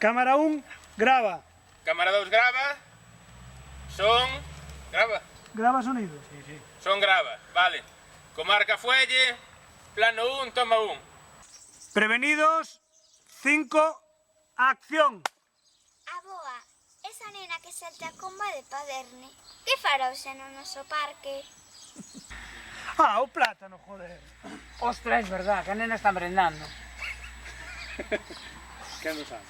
Cámara 1, grava. Cámara 2 grava. Son... Grava. Grava sonido. Son grava, vale. Comarca Fuelle, plano 1, toma 1. Prevenidos, 5, acción. Aboa, esa nena que salta a comba de Paderne, que fará hoxe no noso parque? Ah, o plátano, joder. Ostras, es verdad, que a nena está merendando. Que non sabe?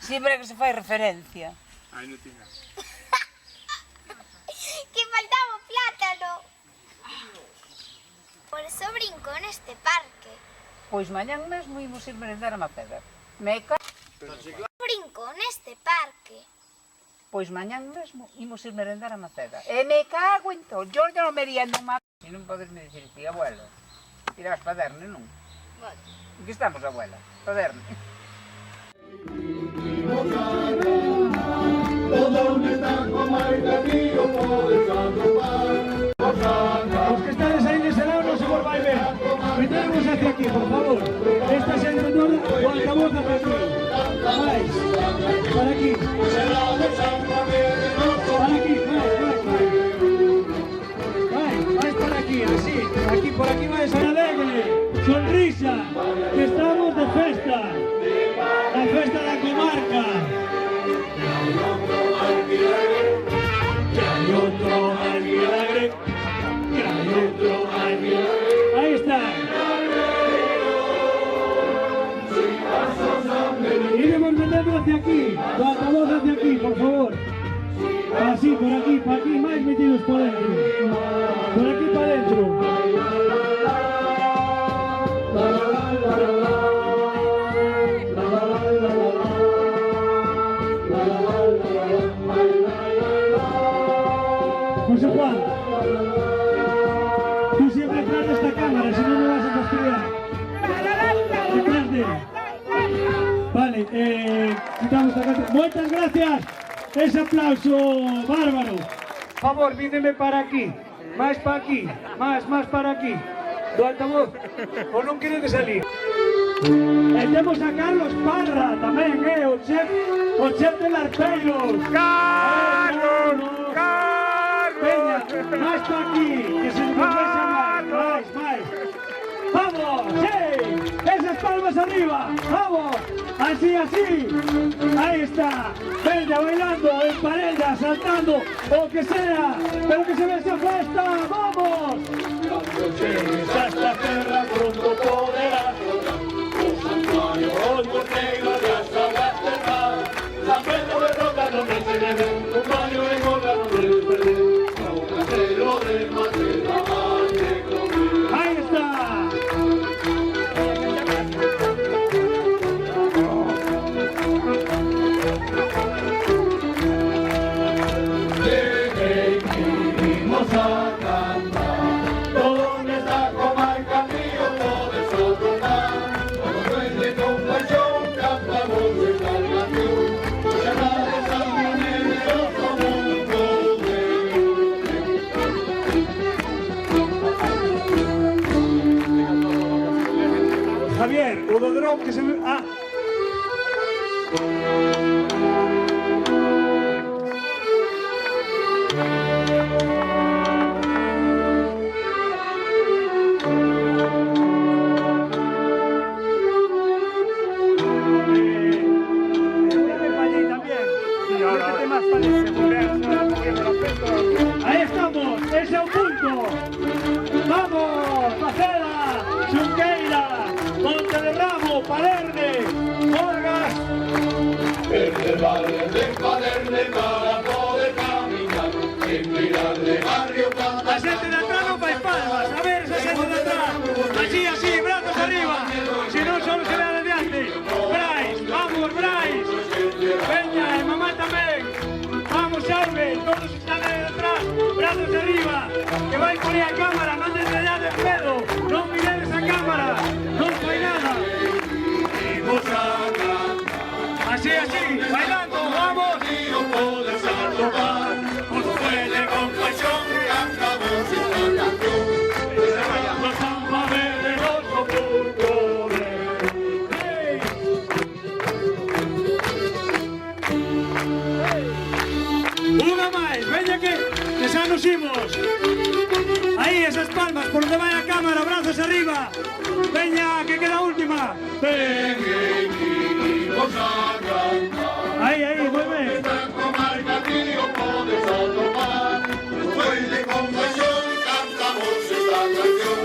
Siempre que se fai referencia. Ai, non tiña. Que faltaba o plátano! Por eso brinco neste parque. Pois mañán mesmo imos ir merendar a Maceda. Me ca... Brinco neste parque. Pois mañán mesmo imos ir merendar a Maceda. E me cago en todo. Yo non meriendo má... E non podes me dicir ti, abuelo. Irás Paderne, non? Vale. En que estamos, abuela? Paderne. Os que estades aí nese lado non se vos vai ver. Metemos hacia aquí, por favor. Esta é a entonada o altavoz hacia aquí. Mais. Para aquí. Para aquí, vais para aquí, así. Aquí, por aquí vais alegre. Sonrisa, que estamos de festa. La festa da comarca. Ahí está. Iremos metiendo hacia aquí, la altavoz hacia aquí, por favor. Así, por aquí, más metidos por dentro. Por aquí para adentro. José Juan, tú siempre detrás de esta cámara, si no me vas a fastidiar. Detrás de... Vale, quitamos esta cámara. Muchas gracias. Ese aplauso bárbaro. Por favor, vídeme para aquí. Más para aquí. Más para aquí. Do altavoz. O non queredes salir. E temos a Carlos Parra tamén, o chef de Larpeiros. Carlos! Peña, máis para aquí, que se nos deixa máis. ¡Vamos! ¡Sí! ¡Esas palmas arriba! ¡Vamos! ¡Así! ¡Ahí está! Peña bailando, en parella, saltando, o que sea, pero que se vea esa fiesta! ¡Vamos! Cuando llegues a esta tierra pronto podrás los santuarios, los negros de hasta Bastermar, la pena de roca no me se debe, un baño en boca no me perder. Ahí está. Venimos a cantar, donde está comarca mío, todo eso tomar, cuando duele con pasión, cantamos esta canción, ya nada Javier, o do drone que se me... Ah! Ahí estamos, ese es un punto. Vamos, Maceda, Xunqueira, Monte de Ramo, Paderne, Orgas. Desde el barrio de Paderne para poder caminar, en mirar de barrio cada... La gente de atrás no fai palmas, a ver esa gente de atrás. Así, brazos arriba, si no solo se ve adelante. Brais, vamos Brais. Peña, y mamá también. Vamos, Xaime, todos están ahí detrás, brazos arriba, que vai por aí a cámara, non desdeñar de pedo, non miredes a cámara, non fai nada. Así, bailando, vamos. Puedes arrojar, con fuelle, con pasión, cantamos esta canción. Los San Verde, los Oportunes. Veña, que queda última. Venimos a cantar. Ahí, muy bien. Esta comarca tío podes atopar. Pues de compasión cantamos esta canción.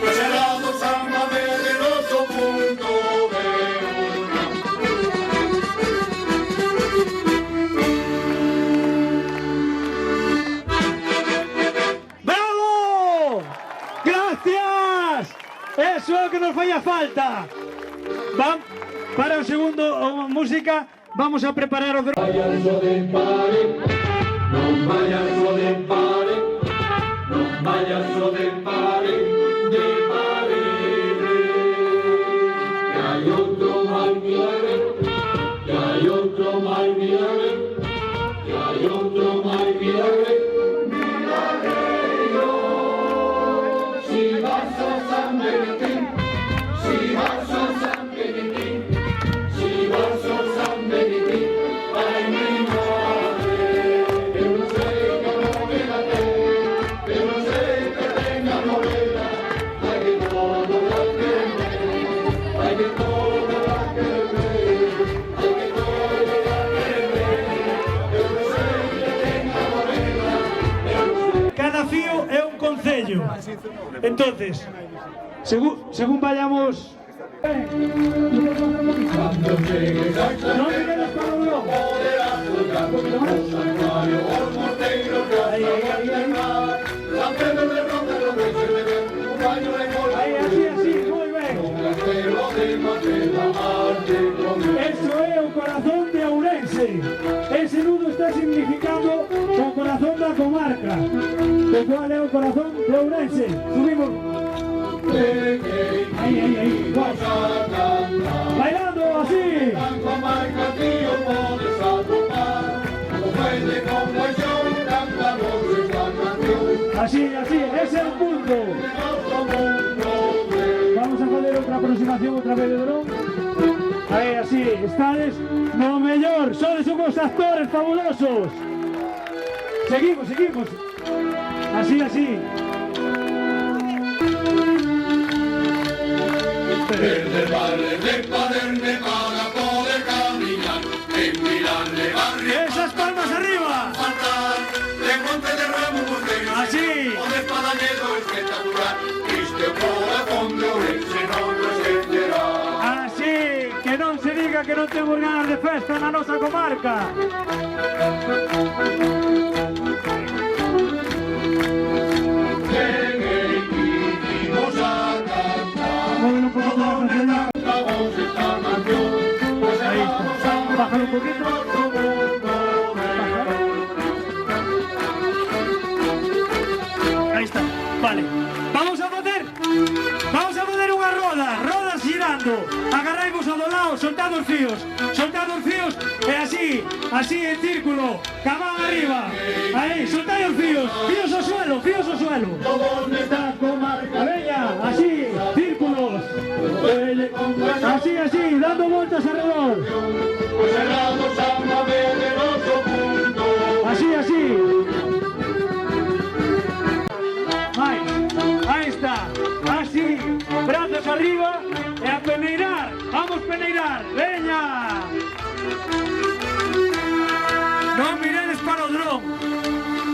Pues helado samba venenoso punto de ¡Bravo! ¡Gracias! Eso es lo que nos falla falta. Para un segundo, música, vamos a preparar otro. payaso de pare, non payaso de pare, non payaso de pare, que hay otro mal milagro, que hay otro mal milagro, que hay otro mal milagro, milagro. Si vas a San Benedín, si vas a San Benedín, si vas a San Benedín, ay mi madre, yo no sé qué novela tengo, yo no sé que tenga novela, hay que todo la que ve, hay que todo la que ve, hay que todo la que ve, yo no sé que tenga novela, yo no sé. Cada fío es un concello. Entonces, según vayamos... Cuando llegues a No mires para uno. podrás tocar los santuarios, olmos negros, casas del mar, San Pedro de Ronda, los reyes de ver, un baño de gol, Ahí, así, muy bien. un castelo de madera, arte con Eso es el corazón de Ourense. Ese nudo está significando o corazón da comarca. ¿De cuál es el corazón de Ourense? Subimos. Ahí, igual. Bailando así. Tanto marca tío podes atopar, pues de compasión cantamos esta canción, Así, ese es el punto. otro mundo de Vamos a hacer otra aproximación otra vez de dron. Ahí, así, estades no mellor, sois unos actores fabulosos. Seguimos. Así. Desde el barrio de Paderne para poder caminar, en Milán de barrio Esas palmas arriba. fatal, de Monte de Ramo Mosteiro, Así. o de Espadañedo espectacular, triste o corazón de Ourense non lo esquecerá. Así, que non se diga que non temos ganas de festa na nosa comarca. Venimos a cantar, Móvelo un poquito la canción. cantamos esta canción, pues Ahí vamos está. a Bájalo un poquito. otro mundo de Aí está. Vale. Vamos a fazer unha rodas girando. Agarraimos ao do lado, soltando os fíos, e así en círculo, cabán arriba. Aí, soltai os fíos ao suelo. todos nesta comarca. Veña, así, círculos. Así, dando vueltas alrededor. Pues helado samba venenoso punto. Así. Ahí está. Así, brazos arriba e a peneirar. Vamos peneirar. Veña. Non miredes para o dron.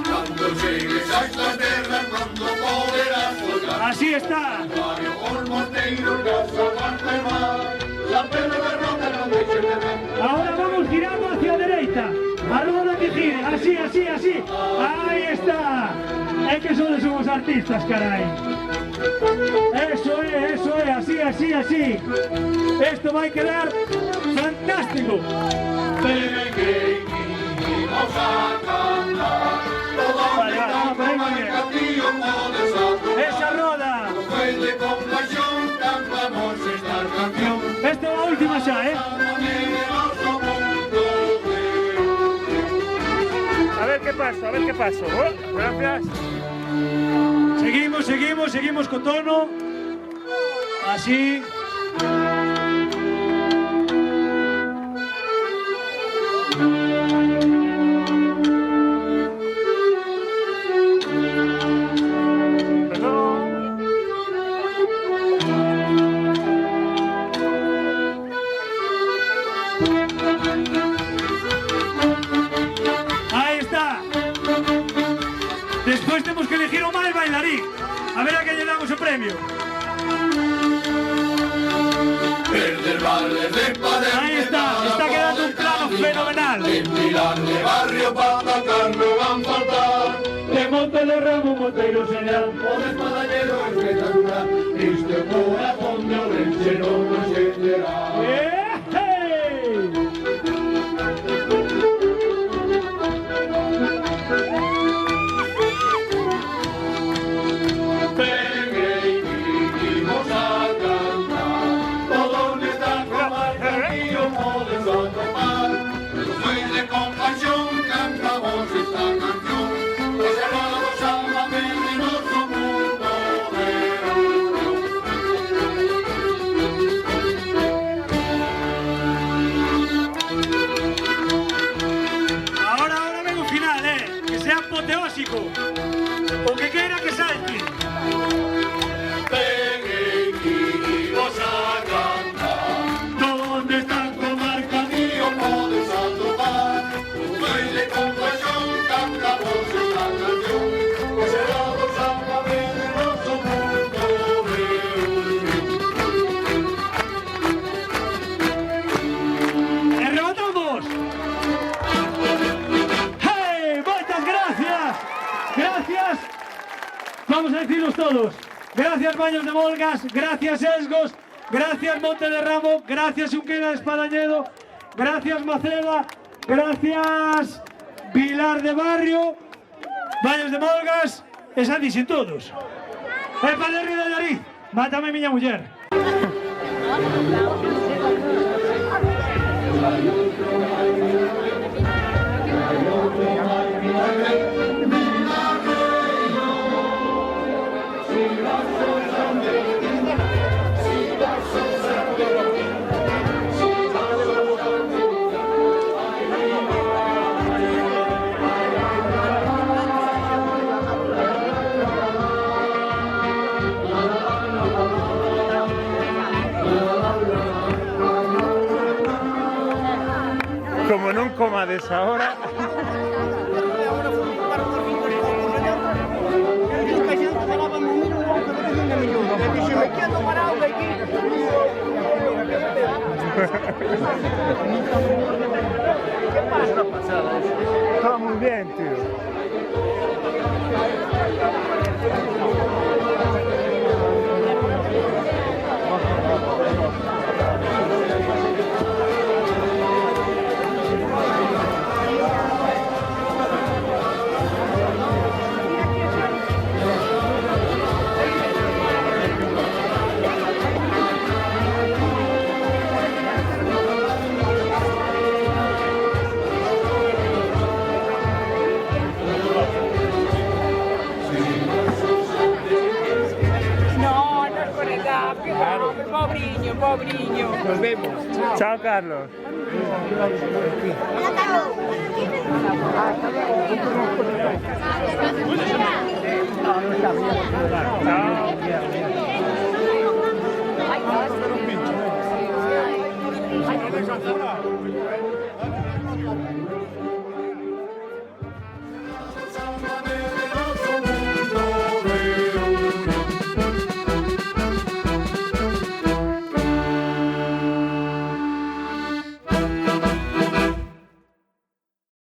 Cuando llegues a estas tierras, cuando poderás colgar. Así está. Barrio Olmos Negros, Casa Marta y Mar, San Pedro de Ronda, no dejes de ver. Ahora vamos girando hacia la derecha. A roda que gire. Así. Ahí está. Es que solo somos artistas, caray. Eso es, así. Esto va a quedar fantástico. Venimos a cantar, todos Vale, nesta vamos, comarca, tío, podes atopar. Esa roda. Pues de compasión cantamos esta canción. Esta es la última ya, ¿eh? Venenoso punto de A ver qué pasó. Gracias. Seguimos con tono. Así. Perdón. bailarín. A ver a qué le damos el premio. Ahí está quedando un plano fenomenal. En Pilar de Barrio para atacar no van a faltar. De Monte de Ramo, Monteiro señal. O de Espadañero espectacular. Este corazón de Orense no nos entenderá. Apoteósico, o que queira que salte. ¿Dónde están comarca mío? Podes atopar un baile con pasión, cantamos esta canción, que será dos salvajes de nuestro mundo de ¡Arrebatamos! Gracias, vamos a decirlos todos. Gracias Baños de Molgas, gracias Esgos, gracias Monte de Ramo, gracias Unquera de Espadañedo, gracias Maceda, gracias Pilar de Barrio, Baños de Molgas, e xa dixen todos. E Palerri de Allariz, mátame miña muller. Como non comades ahora. Está muy bien, tío. Pobrinho. Nos vemos. Chao, Carlos. Chao.